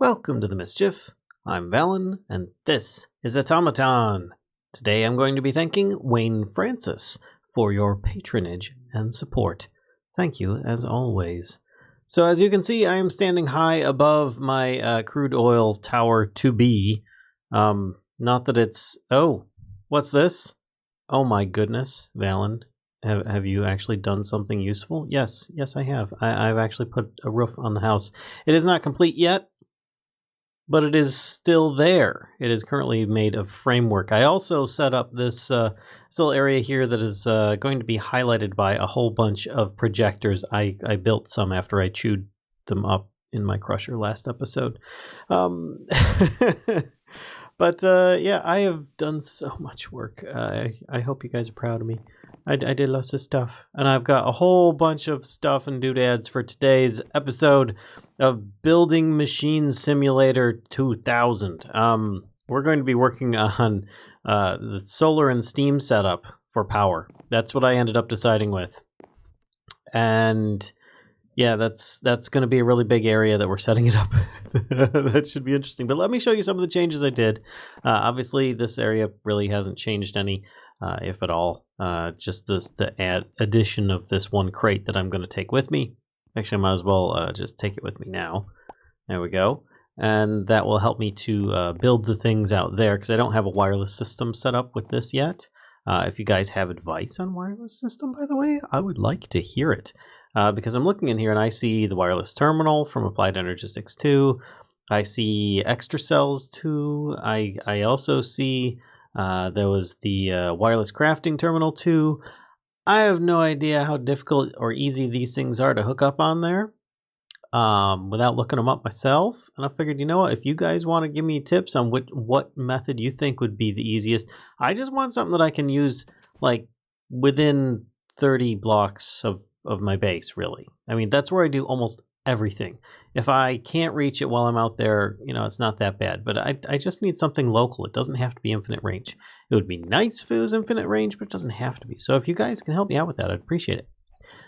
Welcome to the Mischief. I'm Valen, and this is Automaton. Today I'm going to be thanking Wayne Francis for your patronage and support. Thank you, as always. So as you can see, I am standing high above my crude oil tower 2B. Not that it's... Oh, what's this? Oh my goodness, Valen. Have you actually done something useful? Yes, I have. I've actually put a roof on the house. It is not complete yet, but it is still there. It is currently made of framework. I also set up this little area here that is going to be highlighted by a whole bunch of projectors. I built some after I chewed them up in my crusher last episode. But yeah, I have done so much work. I hope you guys are proud of me. I did lots of stuff. And I've got a whole bunch of stuff and doodads for today's episode of Building Machine Simulator 2000. We're going to be working on the solar and steam setup for power. That's what I ended up deciding with. And yeah, that's going to be a really big area that we're setting it up. That should be interesting. But let me show you some of the changes I did. Obviously, this area really hasn't changed any, if at all. Just the addition of this one crate that I'm going to take with me. Actually, I might as well just take it with me now. There we go. And that will help me to build the things out there, because I don't have a wireless system set up with this yet. If you guys have advice on wireless system, by the way, I would like to hear it. Because I'm looking in here and I see the wireless terminal from Applied Energistics 2. I see extra cells 2. I also see there was the wireless crafting terminal 2. I have no idea how difficult or easy these things are to hook up on there without looking them up myself. And I figured, you know what, if you guys want to give me tips on what method you think would be the easiest, I just want something that I can use like within 30 blocks of my base, really. I mean, that's where I do almost everything. If I can't reach it while I'm out there, you know, it's not that bad. But I just need something local. It doesn't have to be infinite range. It would be nice if it was infinite range, but it doesn't have to be. So if you guys can help me out with that, I'd appreciate it.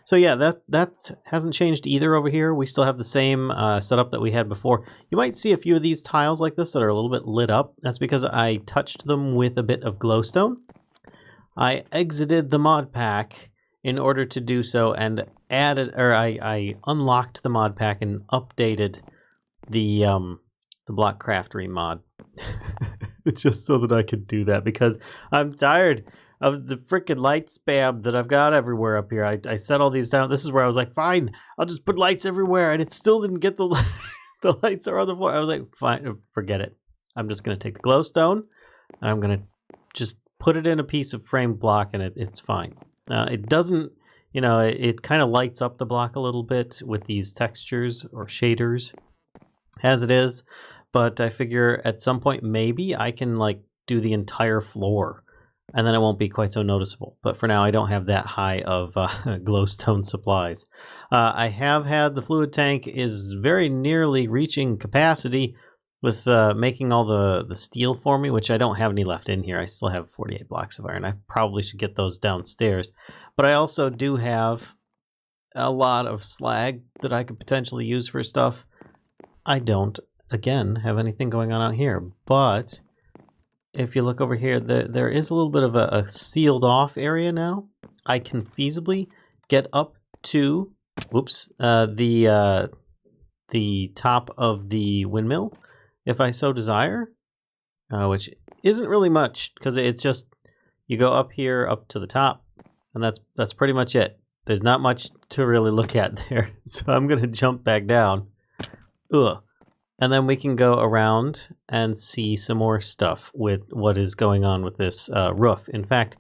So yeah, that hasn't changed either over here. We still have the same setup that we had before. You might see a few of these tiles like this that are a little bit lit up. That's because I touched them with a bit of glowstone. I exited the mod pack in order to do so, and I unlocked the mod pack and updated the block craftery mod just so that I could do that, because I'm tired of the freaking light spam that I've got everywhere up here. I set all these down. This is where I was like, fine, I'll just put lights everywhere, and it still didn't get the lights are on the floor. I was like, fine, forget it. I'm just gonna take the glowstone and I'm gonna just put it in a piece of framed block, and it's fine. It doesn't, you know, it kind of lights up the block a little bit with these textures or shaders as it is. But I figure at some point maybe I can like do the entire floor, and then it won't be quite so noticeable. But for now, I don't have that high of glowstone supplies. I have had the fluid tank is very nearly reaching capacity with making all the steel for me, which I don't have any left in here. I still have 48 blocks of iron. I probably should get those downstairs. But I also do have a lot of slag that I could potentially use for stuff. I don't, again, have anything going on out here. But if you look over here, there is a little bit of a sealed off area now. I can feasibly get up to, the top of the windmill, if I so desire, which isn't really much, because it's just, you go up here, up to the top, and that's pretty much it. There's not much to really look at there. So I'm going to jump back down. Ugh. And then we can go around and see some more stuff with what is going on with this roof. In fact,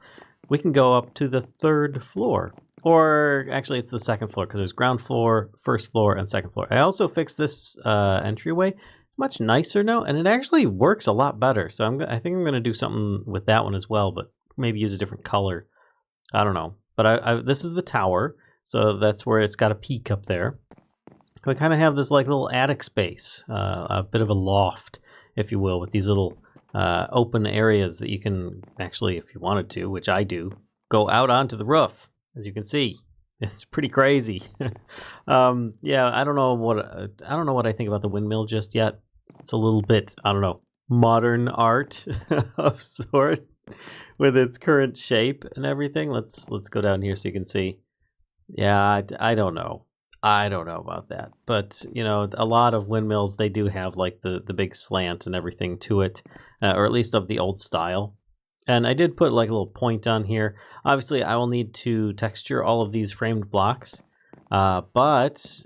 we can go up to the 3rd floor. Or actually, it's the 2nd floor, because there's ground floor, 1st floor, and 2nd floor. I also fixed this entryway. Much nicer now, and it actually works a lot better. So I think I'm going to do something with that one as well, but maybe use a different color. I don't know. But this is the tower, so that's where it's got a peak up there. We kind of have this like little attic space, a bit of a loft, if you will, with these little open areas that you can actually, if you wanted to, which I do, go out onto the roof, as you can see. It's pretty crazy. Yeah, I don't know what I think about the windmill just yet. It's a little bit, I don't know, modern art of sort with its current shape and everything. Let's go down here so you can see. Yeah, I don't know. I don't know about that. But, you know, a lot of windmills, they do have like the big slant and everything to it, or at least of the old style. And I did put like a little point on here. Obviously, I will need to texture all of these framed blocks. But,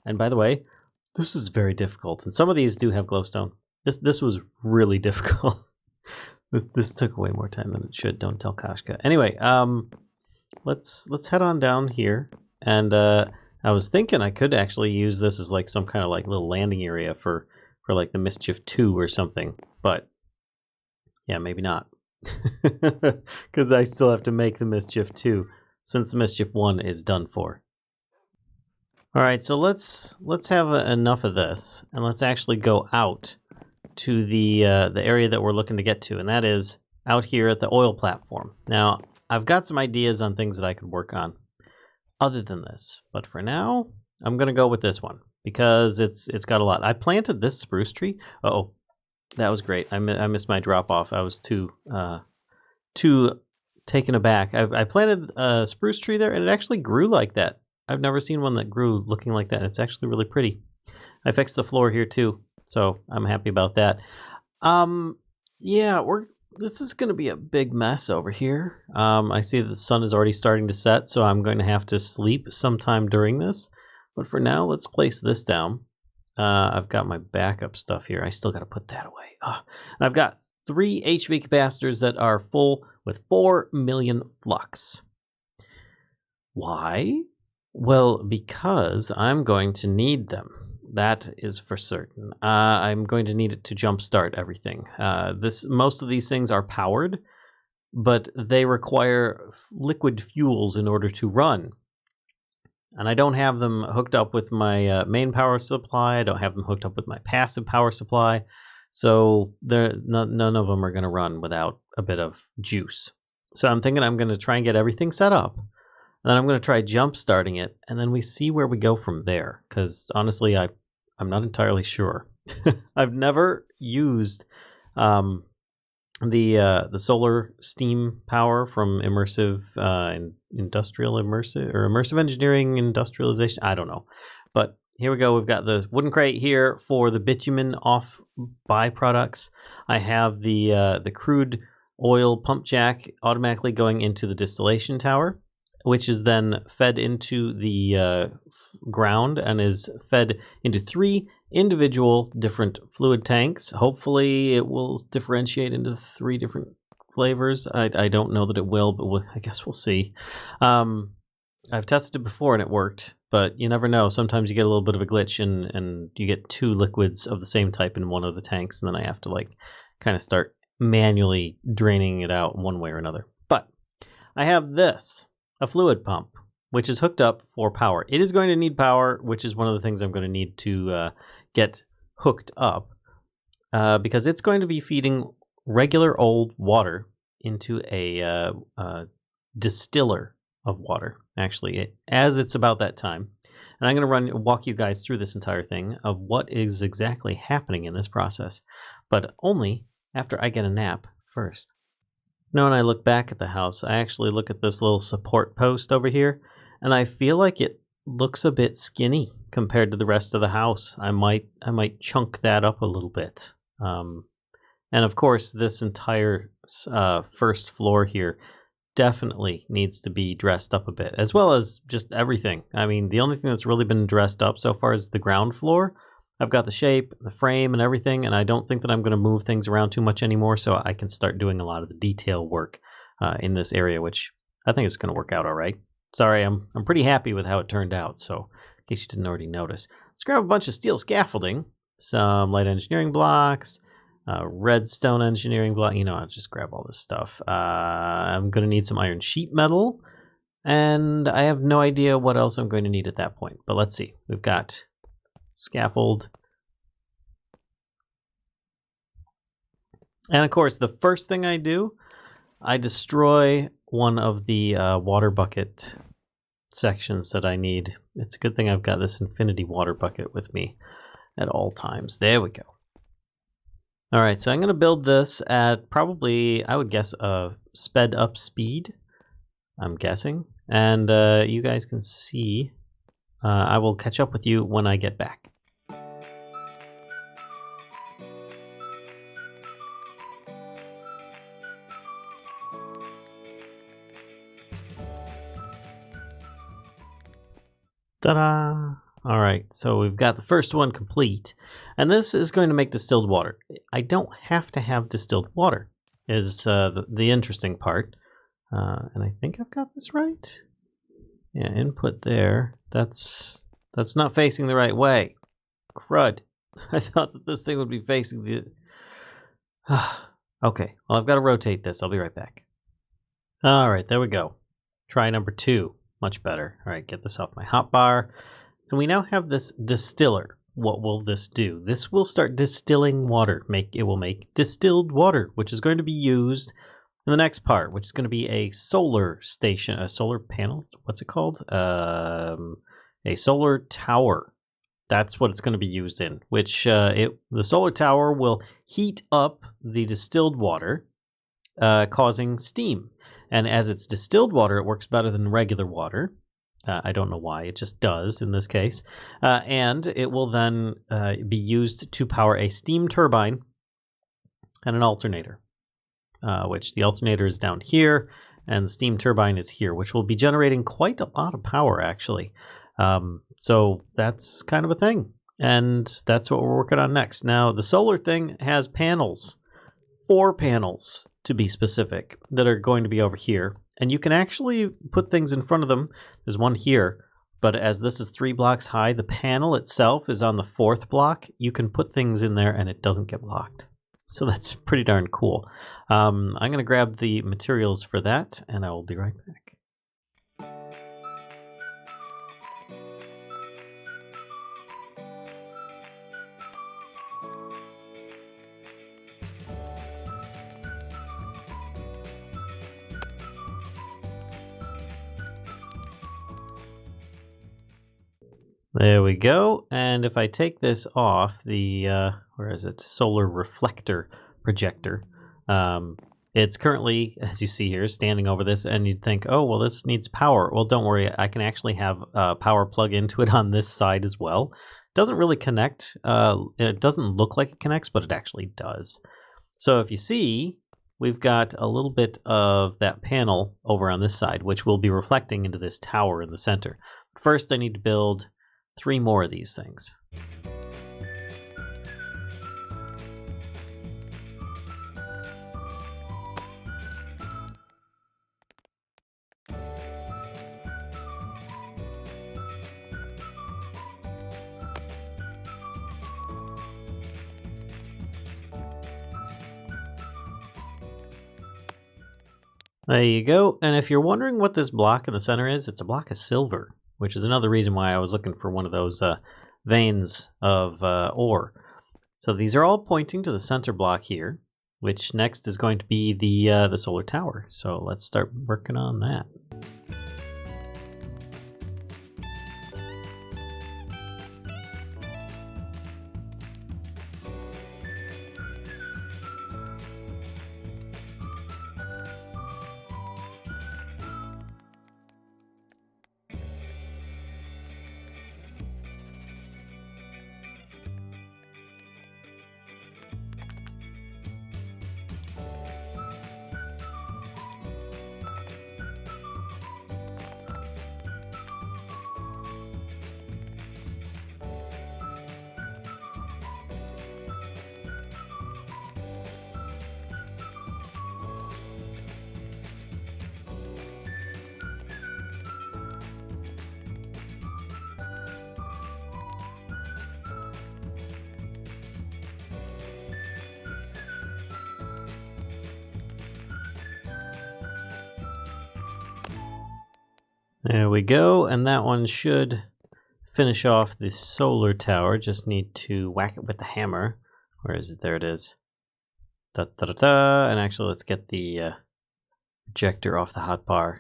and by the way, this is very difficult. And some of these do have glowstone. This was really difficult. This took way more time than it should. Don't tell Kashka. Anyway, let's head on down here. And I was thinking I could actually use this as like some kind of like little landing area for like the Mischief 2 or something. But yeah, maybe not. Because I still have to make the Mischief 2 since the Mischief 1 is done for. Alright, so let's have enough of this, and let's actually go out to the area that we're looking to get to, and that is out here at the oil platform. Now, I've got some ideas on things that I could work on other than this, but for now, I'm going to go with this one, because it's got a lot. I planted this spruce tree. Uh-oh, that was great. I missed my drop-off. I was too taken aback. I planted a spruce tree there, and it actually grew like that. I've never seen one that grew looking like that. It's actually really pretty. I fixed the floor here too, so I'm happy about that. Yeah, this is going to be a big mess over here. I see that the sun is already starting to set, so I'm going to have to sleep sometime during this. But for now, let's place this down. I've got my backup stuff here. I still got to put that away. I've got 3 HV capacitors that are full with 4 million flux. Why? Well, because I'm going to need them. That is for certain. I'm going to need it to jumpstart everything. Most of these things are powered, but they require liquid fuels in order to run. And I don't have them hooked up with my main power supply. I don't have them hooked up with my passive power supply. So none of them are going to run without a bit of juice. So I'm thinking I'm going to try and get everything set up. And then I'm going to try jump starting it, and then we see where we go from there. Because honestly, I'm not entirely sure. I've never used the solar steam power from Immersive Immersive Engineering Industrialization. I don't know, but here we go. We've got the wooden crate here for the bitumen off byproducts. I have the crude oil pump jack automatically going into the distillation tower, which is then fed into the ground and is fed into 3 individual different fluid tanks. Hopefully it will differentiate into 3 different flavors. I don't know that it will, but I guess we'll see. I've tested it before and it worked, but you never know. Sometimes you get a little bit of a glitch and you get 2 liquids of the same type in one of the tanks, and then I have to like kind of start manually draining it out one way or another. But I have this. A fluid pump, which is hooked up for power. It is going to need power, which is one of the things I'm going to need to get hooked up, because it's going to be feeding regular old water into a distiller of water, actually, as it's about that time. And I'm going to walk you guys through this entire thing of what is exactly happening in this process, but only after I get a nap first. Now, when I look back at the house, I actually look at this little support post over here, and I feel like it looks a bit skinny compared to the rest of the house. I might chunk that up a little bit. And of course, this entire first floor here definitely needs to be dressed up a bit, as well as just everything. I mean, the only thing that's really been dressed up so far is the ground floor. I've got the shape, the frame, and everything, and I don't think that I'm going to move things around too much anymore, so I can start doing a lot of the detail work in this area, which I think is going to work out all right. Sorry, I'm pretty happy with how it turned out, so in case you didn't already notice. Let's grab a bunch of steel scaffolding, some light engineering blocks, redstone engineering block. You know, I'll just grab all this stuff. I'm going to need some iron sheet metal, and I have no idea what else I'm going to need at that point, but let's see. We've got scaffold. And of course, the first thing I do, I destroy one of the water bucket sections that I need. It's a good thing I've got this infinity water bucket with me. at all times. There we go. All right, so I'm going to build this at probably, I would guess, a sped up speed, I'm guessing. And you guys can see, I will catch up with you when I get back. Ta-da! All right, so we've got the first one complete, and this is going to make distilled water. I don't have to have distilled water, is the interesting part. And I think I've got this right. Yeah, input there. That's not facing the right way. Crud. I thought that this thing would be facing the... Okay, well, I've got to rotate this. I'll be right back. All right, there we go. Try number 2. Much better. All right, get this off my hotbar. And we now have this distiller. What will this do? This will start distilling water. It will make distilled water, which is going to be used in the next part, which is going to be a solar station, a solar panel. What's it called? A solar tower. That's what it's going to be used in, which the solar tower will heat up the distilled water, causing steam. And as it's distilled water, it works better than regular water. I don't know why, it just does in this case. And it will then be used to power a steam turbine and an alternator, which the alternator is down here, and the steam turbine is here, which will be generating quite a lot of power, actually. So that's kind of a thing, and that's what we're working on next. Now, the solar thing has panels, 4 panels to be specific, that are going to be over here. And you can actually put things in front of them. There's one here, but as this is 3 blocks high, the panel itself is on the 4th block. You can put things in there and it doesn't get blocked. So that's pretty darn cool. I'm going to grab the materials for that, and I will be right back. There we go. And if I take this off the, where is it? Solar reflector projector. It's currently, as you see here, standing over this, and you'd think, oh, well, this needs power. Well, don't worry. I can actually have power plug into it on this side as well. It doesn't really connect. It doesn't look like it connects, but it actually does. So if you see, we've got a little bit of that panel over on this side, which will be reflecting into this tower in the center. First, I need to build 3 more of these things. There you go. And if you're wondering what this block in the center is, it's a block of silver, which is another reason why I was looking for one of those veins of ore. So these are all pointing to the center block here, which next is going to be the solar tower. So let's start working on that. There we go, and that one should finish off the solar tower. Just need to whack it with the hammer. Where is it? There it is. Da, da, da, da. And actually, let's get the projector off the hotbar.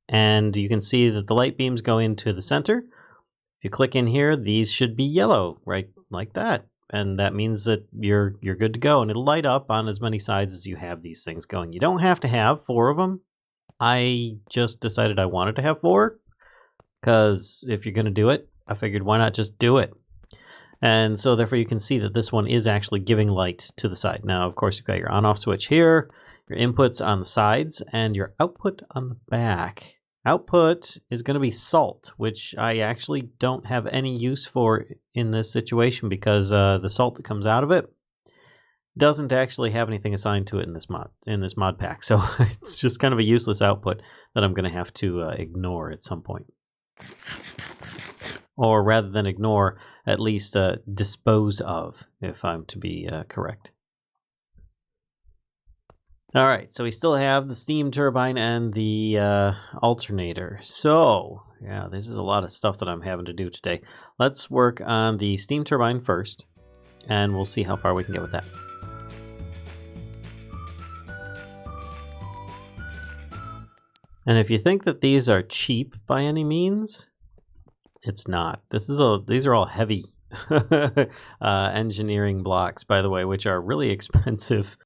And you can see that the light beams go into the center. If you click in here, these should be yellow, right like that. And that means that you're good to go, and it'll light up on as many sides as you have these things going. You don't have to have 4 of them. I just decided I wanted to have 4, because if you're going to do it, I figured why not just do it. And so therefore you can see that this one is actually giving light to the side. Now, of course, you've got your on-off switch here, your inputs on the sides, and your output on the back. Output is going to be salt, which I actually don't have any use for in this situation, because the salt that comes out of it doesn't actually have anything assigned to it in this mod pack. So it's just kind of a useless output that I'm going to have to ignore at some point. Or rather than ignore, at least dispose of, if I'm to be correct. All right, so we still have the steam turbine and the alternator. So, yeah, this is a lot of stuff that I'm having to do today. Let's work on the steam turbine first, and we'll see how far we can get with that. And if you think that these are cheap by any means, it's not. These are all heavy engineering blocks, by the way, which are really expensive.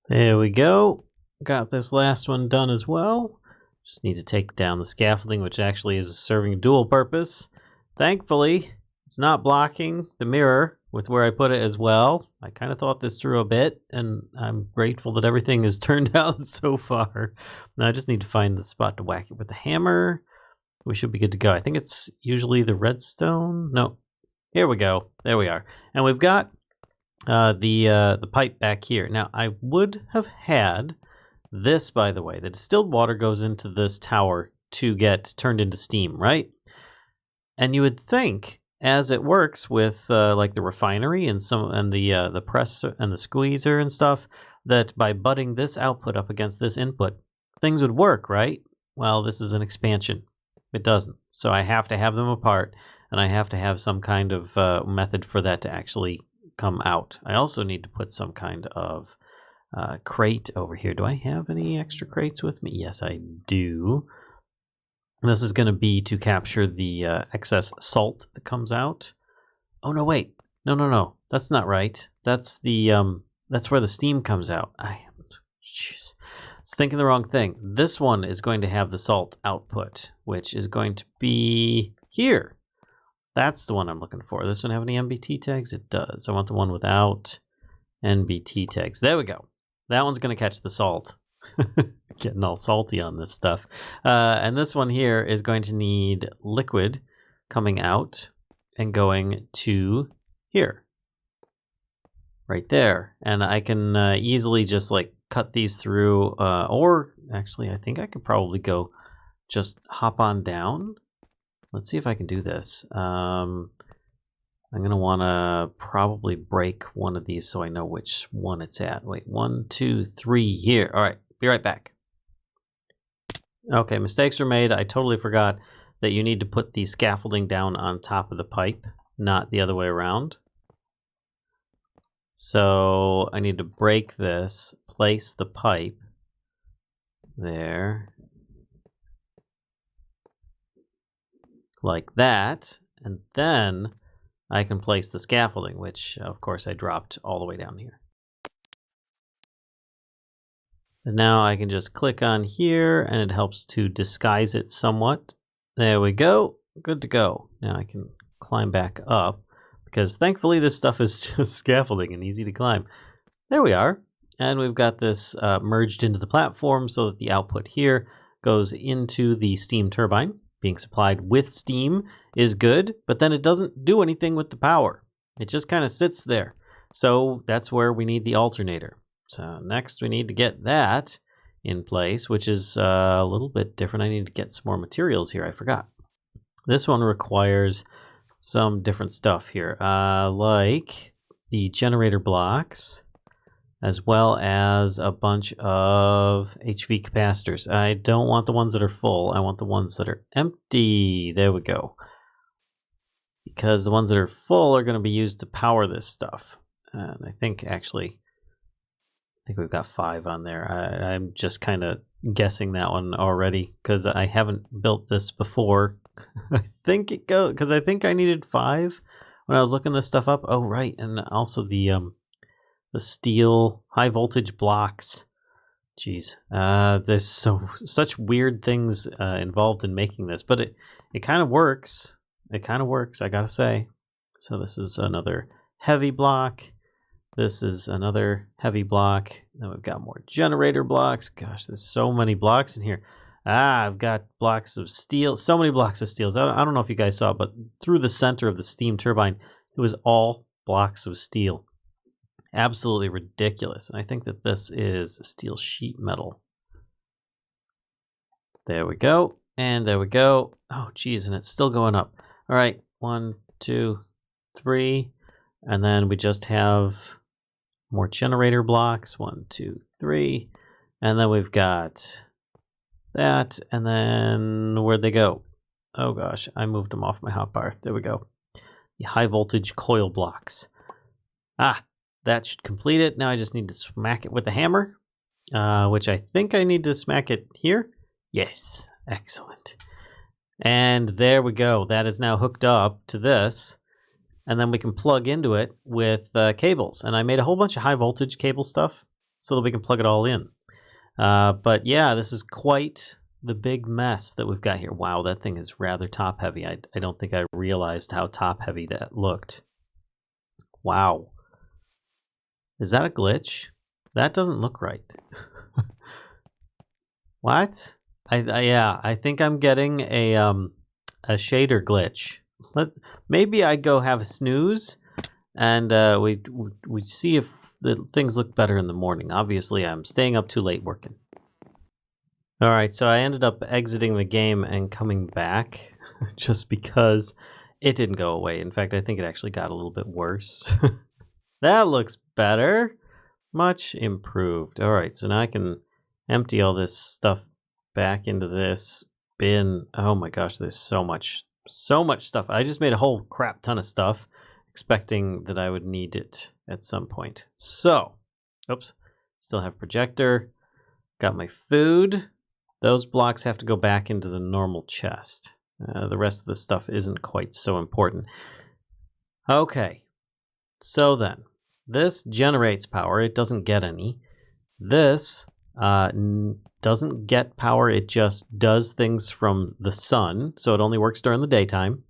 There we go. Got this last one done as well. Just need to take down the scaffolding, which actually is serving a dual purpose. Thankfully, it's not blocking the mirror with where I put it as well. I kind of thought this through a bit, and I'm grateful that everything has turned out so far. Now I just need to find the spot to whack it with the hammer. We should be good to go. I think it's usually the redstone. No, here we go. There we are. And we've got the pipe back here. Now, I would have had this, by the way. The distilled water goes into this tower to get turned into steam, right? And you would think, as it works with like the refinery and the press and the squeezer and stuff, that by butting this output up against this input, things would work, right? Well, this is an expansion. It doesn't. So I have to have them apart, and I have to have some kind of method for that to actually come out. I also need to put some kind of crate over here. Do I have any extra crates with me? Yes, I do. This is going to be to capture the excess salt that comes out. Oh no, wait. No. That's not right. That's the that's where the steam comes out. I was thinking the wrong thing. This one is going to have the salt output, which is going to be here. That's the one I'm looking for. This one have any NBT tags? It does. I want the one without NBT tags. There we go. That one's going to catch the salt. Getting all salty on this stuff. And this one here is going to need liquid coming out and going to here. Right there. And I can easily just like cut these through. Or actually, I think I could probably go just hop on down. Let's see if I can do this. I'm going to want to probably break one of these so I know which one it's at. Wait, 1, 2, 3 here. All right, be right back. Okay, mistakes were made. I totally forgot that you need to put the scaffolding down on top of the pipe, not the other way around. So I need to break this, place the pipe there. Like that, and then I can place the scaffolding, which of course I dropped all the way down here. And now I can just click on here, and it helps to disguise it somewhat. There we go. Good to go. Now I can climb back up, because thankfully this stuff is just scaffolding and easy to climb. There we are. And we've got this merged into the platform so that the output here goes into the steam turbine. Being supplied with steam is good, but then it doesn't do anything with the power. It just kind of sits there. So that's where we need the alternator. So next we need to get that in place, which is a little bit different. I need to get some more materials here. I forgot. This one requires some different stuff here, like the generator blocks, as well as a bunch of HV capacitors. I don't want the ones that are full. I want the ones that are empty. There we go. Because the ones that are full are going to be used to power this stuff. And I think we've got 5 on there. I'm just kind of guessing that one already because I haven't built this before. I think it goes because I think I needed 5 when I was looking this stuff up. Oh, right, and also the steel high voltage blocks. Jeez, there's such weird things involved in making this, but it kind of works. It kind of works, I gotta say. So this is another heavy block. This is another heavy block. Then we've got more generator blocks. Gosh, there's so many blocks in here. I've got blocks of steel. So many blocks of steel. I don't know if you guys saw, but through the center of the steam turbine, it was all blocks of steel. Absolutely ridiculous. And I think that this is steel sheet metal. There we go. And there we go. Oh, geez, and it's still going up. All right, 1, 2, 3. And then we just have more generator blocks. 1, 2, 3. And then we've got that. And then where'd they go? Oh, gosh, I moved them off my hotbar. There we go. The high voltage coil blocks. That should complete it. Now I just need to smack it with the hammer, which I think I need to smack it here. Yes, excellent. And there we go. That is now hooked up to this. And then we can plug into it with cables. And I made a whole bunch of high voltage cable stuff so that we can plug it all in. But yeah, this is quite the big mess that we've got here. Wow, that thing is rather top heavy. I don't think I realized how top heavy that looked. Wow. Is that a glitch? That doesn't look right. What? I think I'm getting a shader glitch. Maybe I go have a snooze, and we see if the things look better in the morning. Obviously, I'm staying up too late working. All right, so I ended up exiting the game and coming back just because it didn't go away. In fact, I think it actually got a little bit worse. That looks better. Much improved. All right, so now I can empty all this stuff back into this bin. Oh my gosh, there's so much stuff. I just made a whole crap ton of stuff expecting that I would need it at some point. So, oops, still have projector. Got my food. Those blocks have to go back into the normal chest. The rest of the stuff isn't quite so important. Okay, so then, this generates power. It doesn't get any. This doesn't get power. It just does things from the sun, so it only works during the daytime.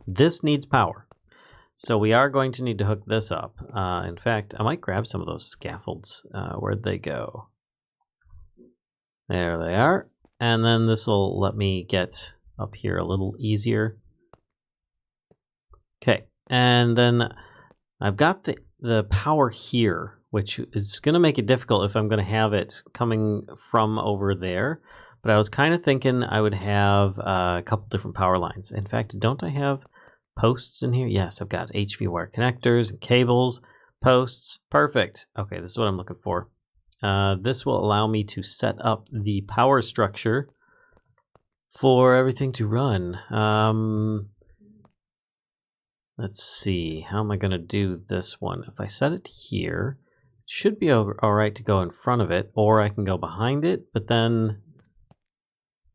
This needs power. So we are going to need to hook this up. In fact, I might grab some of those scaffolds. Where'd they go? There they are. And then this will let me get up here a little easier. Okay, and then I've got the power here, which is going to make it difficult if I'm going to have it coming from over there. But I was kind of thinking I would have a couple different power lines. In fact, don't I have posts in here? Yes, I've got HV wire connectors and cables, posts. Perfect. Okay, this is what I'm looking for. This will allow me to set up the power structure for everything to run. Let's see, how am I going to do this one? If I set it here, it should be all right to go in front of it, or I can go behind it, but then...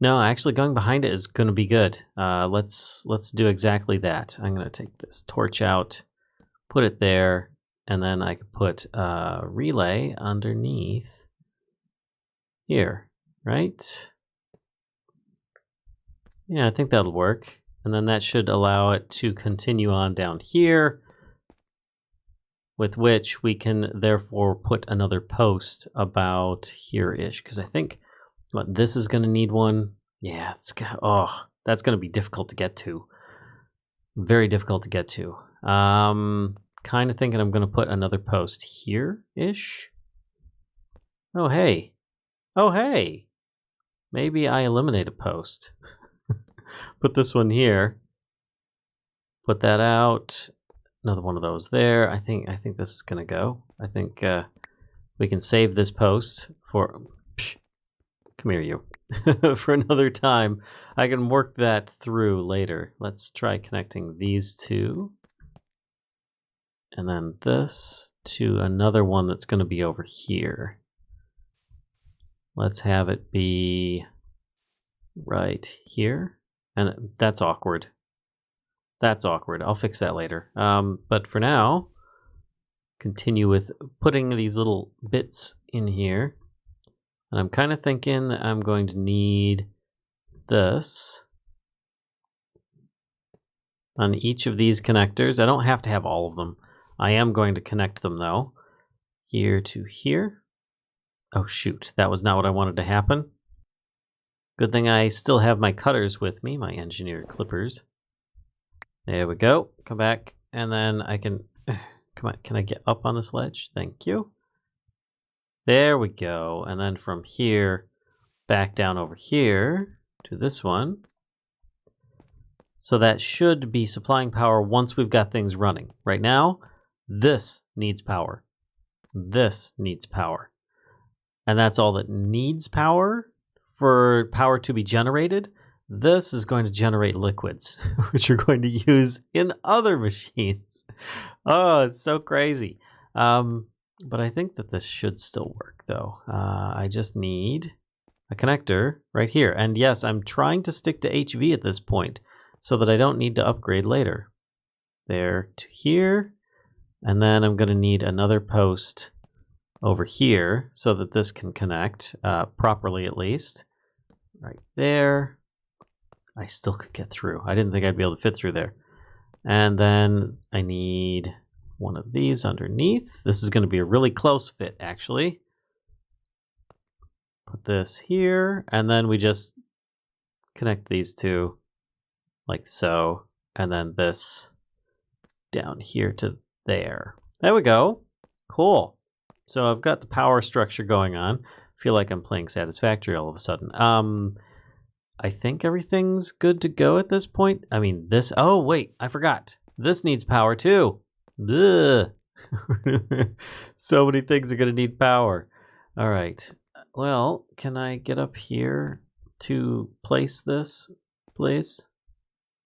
No, actually going behind it is going to be good. Let's do exactly that. I'm going to take this torch out, put it there, and then I could put a relay underneath here, right? Yeah, I think that'll work. And then that should allow it to continue on down here, with which we can therefore put another post about here-ish. Because I think this is going to need one. Yeah, that's going to be difficult to get to. Very difficult to get to. Kind of thinking I'm going to put another post here-ish. Oh, hey. Oh, hey. Maybe I eliminate a post. Put this one here. Put that out. Another one of those there. I think this is gonna go. I think we can save this post for. Come here, you. For another time. I can work that through later. Let's try connecting these two. And then this to another one that's going to be over here. Let's have it be right here. And that's awkward. That's awkward. I'll fix that later. But for now, continue with putting these little bits in here. And I'm kind of thinking I'm going to need this on each of these connectors. I don't have to have all of them. I am going to connect them though. Here to here. Oh shoot, that was not what I wanted to happen. Good thing I still have my cutters with me, my engineer clippers. There we go. Come back, and then I can... Come on, can I get up on this ledge? Thank you. There we go. And then from here, back down over here to this one. So that should be supplying power once we've got things running. Right now, this needs power. This needs power. And that's all that needs power for power to be generated. This is going to generate liquids, which you're going to use in other machines. Oh, it's so crazy. But I think that this should still work, though. I just need a connector right here. And yes, I'm trying to stick to HV at this point so that I don't need to upgrade later. There to here. And then I'm going to need another post over here so that this can connect properly, at least. Right there. I still could get through. I didn't think I'd be able to fit through there. And then I need one of these underneath. This is going to be a really close fit, actually. Put this here, and then we just connect these two like so, and then this down here to there. There we go. Cool. So I've got the power structure going on. I feel like I'm playing Satisfactory all of a sudden. I think everything's good to go at this point. I mean, this... Oh, wait, I forgot. This needs power, too. Ugh. So many things are going to need power. All right. Well, can I get up here to place this, please?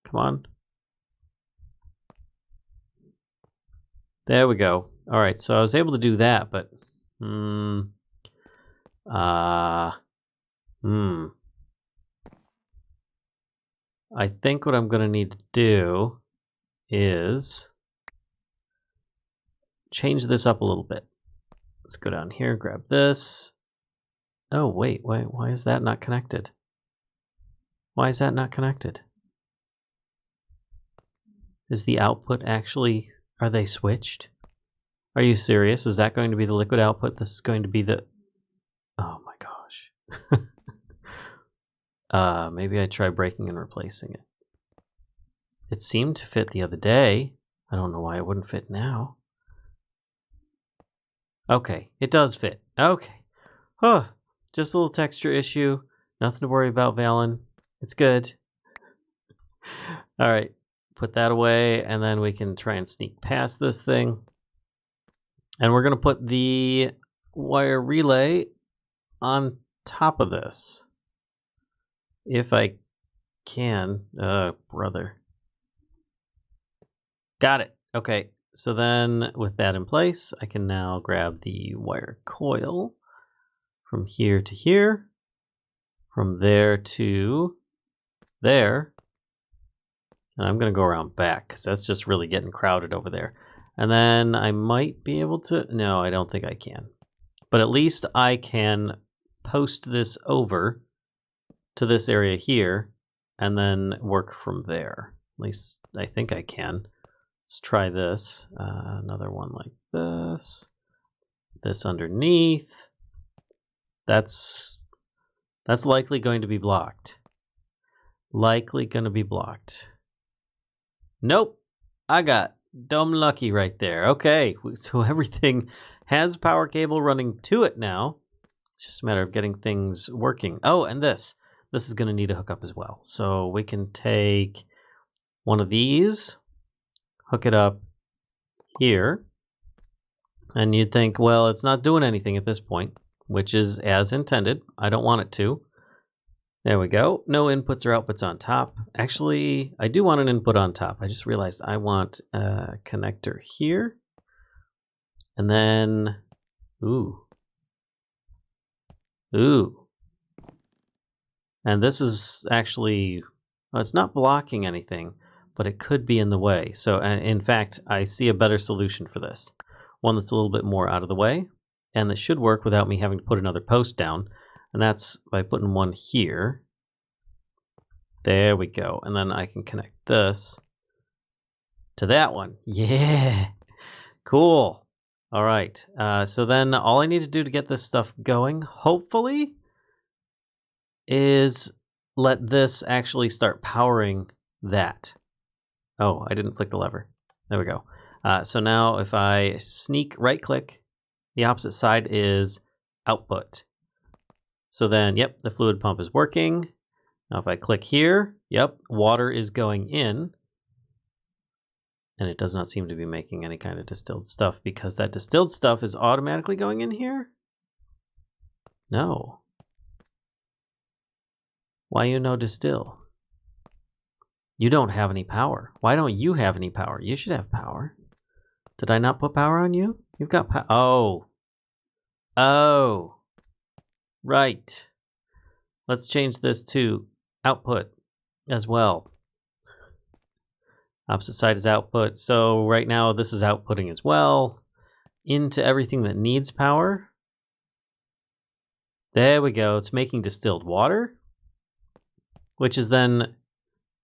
Come on. There we go. All right, so I was able to do that, but... I think what I'm going to need to do is change this up a little bit. Let's go down here, grab this. Oh, wait, why is that not connected? Why is that not connected? Is the output actually... Are they switched? Are you serious? Is that going to be the liquid output? This is going to be the... Oh my gosh. Maybe I try breaking and replacing it. It seemed to fit the other day. I don't know why it wouldn't fit now. Okay, it does fit. Okay. Oh, just a little texture issue. Nothing to worry about, Valen. It's good. All right, put that away, and then we can try and sneak past this thing. And we're going to put the wire relay on top of this. If I can. Brother. Got it. Okay. So then with that in place, I can now grab the wire coil from here to here, from there to there. And I'm going to go around back because that's just really getting crowded over there. And then I might be able to... No, I don't think I can. But at least I can post this over to this area here and then work from there. At least I think I can. Let's try this. Another one like this. This underneath. That's likely going to be blocked. Likely going to be blocked. Nope. I got dumb lucky right there. Okay, so everything has power cable running to it now. It's just a matter of getting things working. Oh, and this is going to need a hookup as well. So we can take one of these, hook it up here, and you'd think, well, it's not doing anything at this point, which is as intended. I don't want it to. There we go. No inputs or outputs on top. Actually, I do want an input on top. I just realized I want a connector here. And then, ooh. And this is actually, well, it's not blocking anything, but it could be in the way. So in fact, I see a better solution for this. One that's a little bit more out of the way, and that should work without me having to put another post down. And that's by putting one here. There we go. And then I can connect this to that one. Yeah, cool. All right. So then all I need to do to get this stuff going, hopefully, is let this actually start powering that. Oh, I didn't click the lever. There we go. So now if I sneak right click, the opposite side is output. So then, yep, the fluid pump is working. Now if I click here, yep, water is going in. And it does not seem to be making any kind of distilled stuff because that distilled stuff is automatically going in here? No. Why you no distill? You don't have any power. Why don't you have any power? You should have power. Did I not put power on you? You've got power. Oh. Oh. Right. Let's change this to output as well. Opposite side is output. So right now this is outputting as well into everything that needs power. There we go. It's making distilled water, which is then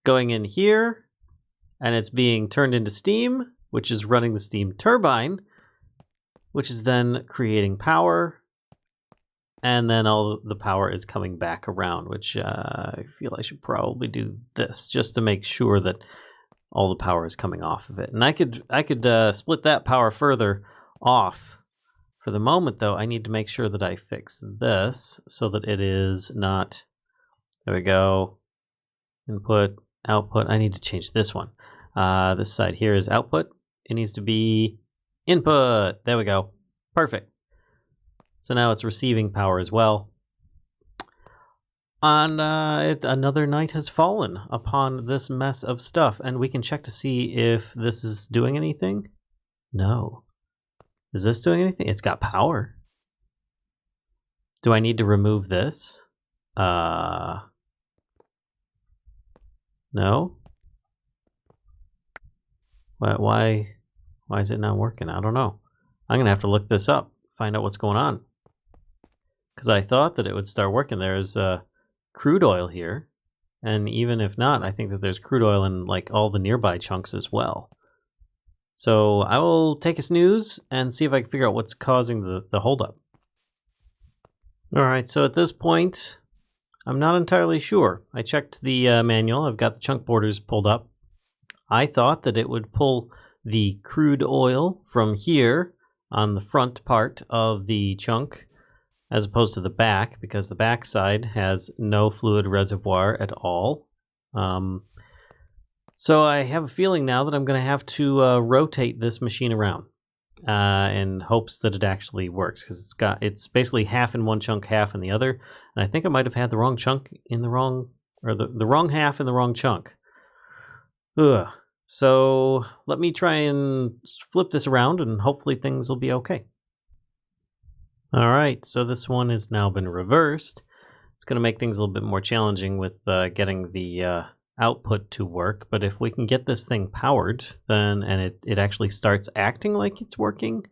going in here, and it's being turned into steam, which is running the steam turbine, which is then creating power. And then all the power is coming back around, which I feel I should probably do this just to make sure that all the power is coming off of it. And I could split that power further off. For the moment, though, I need to make sure that I fix this so that it is not... There we go. Input, output. I need to change this one. This side here is output. It needs to be input. There we go. Perfect. So now it's receiving power as well. And another night has fallen upon this mess of stuff. And we can check to see if this is doing anything. No. Is this doing anything? It's got power. Do I need to remove this? No? Why is it not working? I don't know. I'm going to have to look this up, find out what's going on. Because I thought that it would start working. There's crude oil here. And even if not, I think that there's crude oil in like all the nearby chunks as well. So I will take a snooze and see if I can figure out what's causing the holdup. All right, so at this point, I'm not entirely sure. I checked the manual. I've got the chunk borders pulled up. I thought that it would pull the crude oil from here on the front part of the chunk as opposed to the back, because the back side has no fluid reservoir at all. So I have a feeling now that I'm going to have to rotate this machine around in hopes that it actually works, because it's basically half in one chunk, half in the other. And I think I might have had the wrong chunk in the wrong, or the wrong half in the wrong chunk. Ugh. So let me try and flip this around and hopefully things will be okay. All right, so this one has now been reversed. It's going to make things a little bit more challenging with getting the output to work. But if we can get this thing powered, then and it actually starts acting like it's working,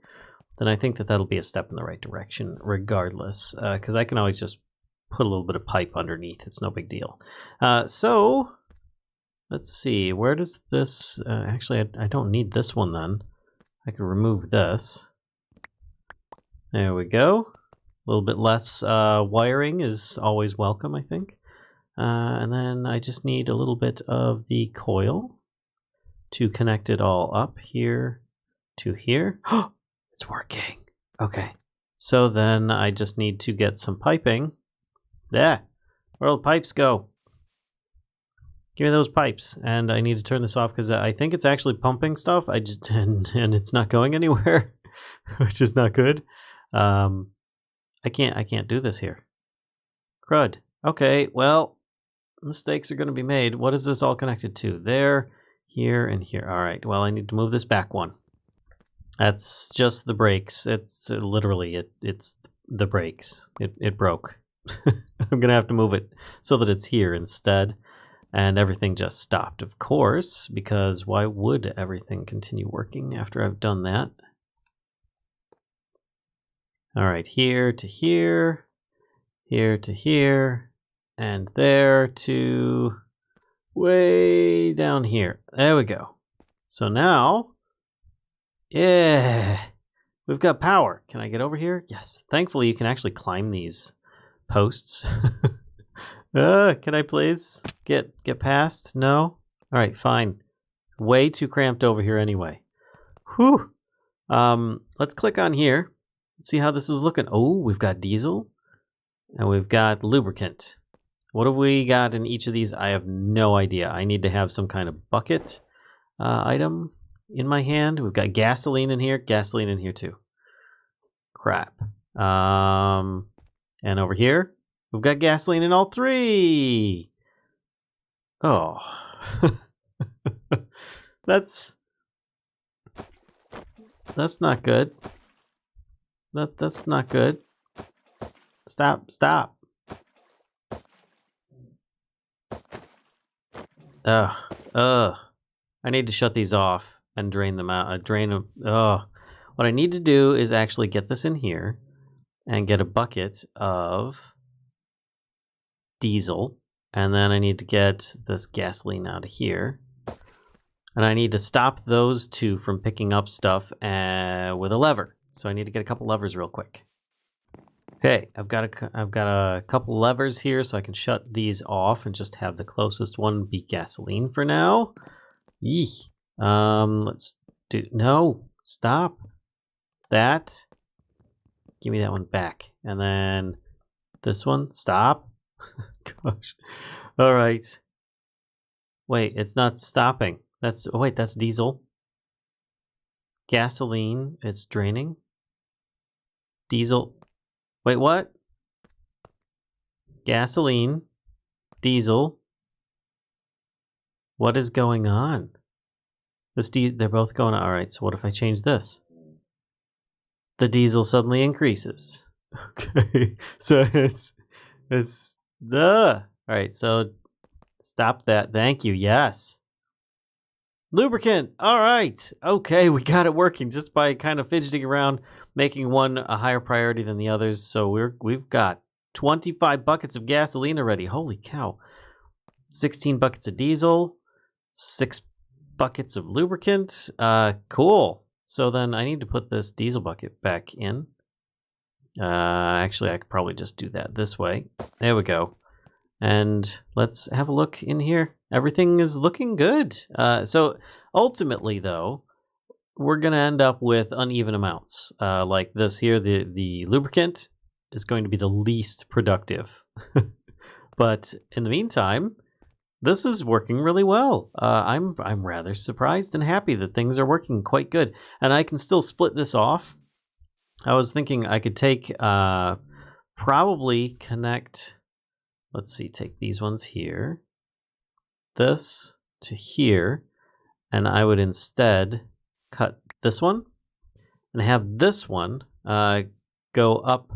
then I think that that'll be a step in the right direction regardless, because I can always just put a little bit of pipe underneath. It's no big deal. So let's see, where does this... actually, I don't need this one then. I can remove this. There we go. A little bit less wiring is always welcome, I think. And then I just need a little bit of the coil to connect it all up here to here. Oh, it's working. Okay. So then I just need to get some piping. There. Where'll the pipes go? Give me those pipes. And I need to turn this off because I think it's actually pumping stuff. And it's not going anywhere, which is not good. I can't do this here. Crud. Okay, well, mistakes are going to be made. What is this all connected to? There, here, and here. All right, well, I need to move this back one. That's just the brakes. It's literally, it's the brakes. It broke. I'm going to have to move it so that it's here instead. And everything just stopped, of course, because why would everything continue working after I've done that? All right, here to here, here to here, and there to way down here. There we go. So now, yeah, we've got power. Can I get over here? Yes. Thankfully, you can actually climb these posts. Can I please get past? No? All right, fine. Way too cramped over here anyway. Whew. Let's click on here. Let's see how this is looking. Oh, we've got diesel and we've got lubricant. What have we got in each of these? I have no idea. I need to have some kind of bucket item in my hand. We've got gasoline in here too. Crap. And over here, we've got gasoline in all three. Oh. That's not good. That's not good. Stop. I need to shut these off and drain them out. Drain them. What I need to do is actually get this in here and get a bucket of diesel, and then I need to get this gasoline out of here, and I need to stop those two from picking up stuff with a lever. So I need to get a couple levers real quick. Okay, I've got a couple levers here, so I can shut these off and just have the closest one be gasoline for now. Yee. Let's do stop that. Give me that one back, and then this one. Stop. Gosh. All right. Wait, it's not stopping. That's diesel. Gasoline, it's draining. Diesel. Wait, what? Gasoline, diesel. What is going on? They're both going on. All right, so what if I change this? The diesel suddenly increases. Okay, so it's all right, so stop that. Thank you. Yes. Lubricant. All right. Okay, we got it working just by kind of fidgeting around, making one a higher priority than the others. So we've got 25 buckets of gasoline already. Holy cow. 16 buckets of diesel, 6 buckets of lubricant. Cool. So then I need to put this diesel bucket back in. Actually, I could probably just do that this way. There we go. And let's have a look in here. Everything is looking good. So ultimately, though, we're going to end up with uneven amounts. Like this here, the lubricant is going to be the least productive. But in the meantime, this is working really well. I'm rather surprised and happy that things are working quite good. And I can still split this off. I was thinking I could take, probably connect, let's see, take these ones here, this to here, and I would instead cut this one and have this one go up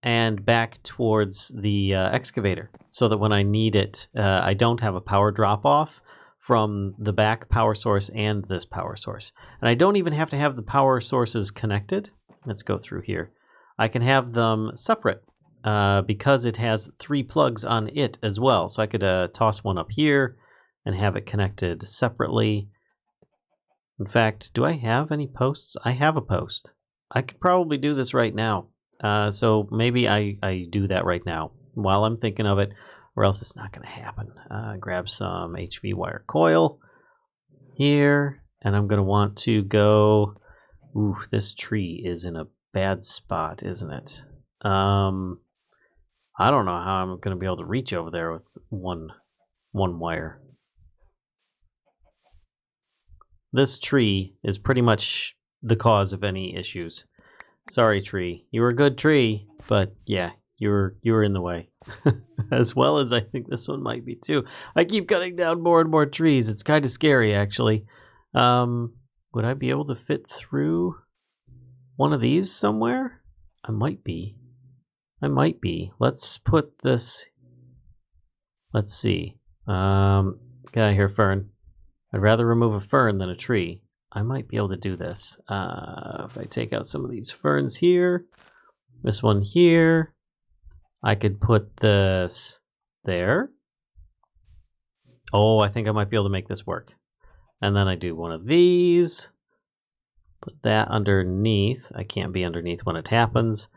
and back towards the excavator, so that when I need it, I don't have a power drop off from the back power source and this power source. And I don't even have to have the power sources connected. Let's go through here. I can have them separate because it has 3 plugs on it as well. So I could toss one up here and have it connected separately. In fact, do I have any posts? I have a post. I could probably do this right now. So maybe I do that right now while I'm thinking of it, or else it's not going to happen. Grab some HV wire coil here, and I'm going to want to go... Ooh, this tree is in a bad spot, isn't it? I don't know how I'm going to be able to reach over there with one wire. This tree is pretty much the cause of any issues. Sorry, tree. You were a good tree, but yeah, you were in the way. As well as I think this one might be too. I keep cutting down more and more trees. It's kind of scary, actually. Would I be able to fit through one of these somewhere? I might be. Let's put this... Let's see. Get out of here, fern. I'd rather remove a fern than a tree. I might be able to do this. If I take out some of these ferns here, this one here, I could put this there. Oh, I think I might be able to make this work. And then I do one of these. Put that underneath. I can't be underneath when it happens.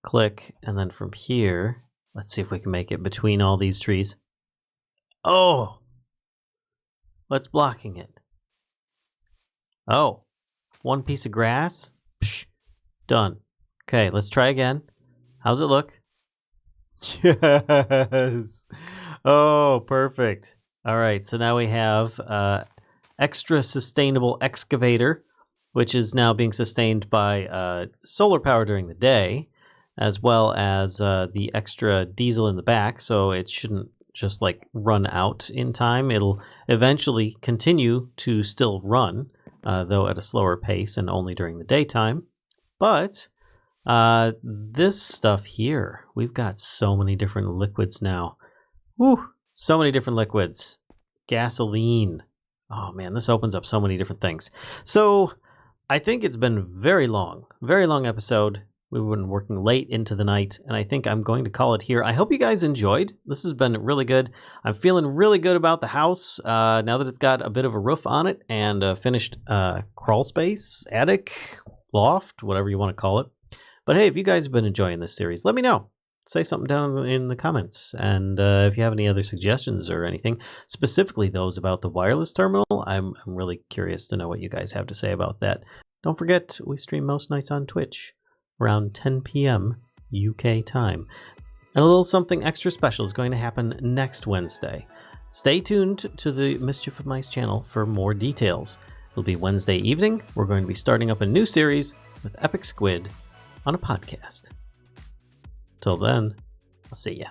Click, and then from here, let's see if we can make it between all these trees. Oh! What's blocking it? Oh, one piece of grass? Psh, done. Okay, let's try again. How's it look? Yes! Oh, perfect. All right, so now we have extra sustainable excavator, which is now being sustained by solar power during the day, as well as the extra diesel in the back, so it shouldn't just like run out in time. It'll eventually continue to still run, though at a slower pace and only during the daytime. But this stuff here, we've got so many different liquids now. Woo! So many different liquids. Gasoline. Oh man, this opens up so many different things. So I think it's been a very long episode. We've been working late into the night, and I think I'm going to call it here. I hope you guys enjoyed. This has been really good. I'm feeling really good about the house now that it's got a bit of a roof on it and a finished crawl space, attic, loft, whatever you want to call it. But hey, if you guys have been enjoying this series, let me know. Say something down in the comments. And if you have any other suggestions or anything, specifically those about the wireless terminal, I'm really curious to know what you guys have to say about that. Don't forget, we stream most nights on Twitch around 10 p.m. UK time. And a little something extra special is going to happen next Wednesday. Stay tuned to the Mischief of Mice channel for more details. It'll be Wednesday evening. We're going to be starting up a new series with Epic Squid on a podcast. Till then, I'll see ya.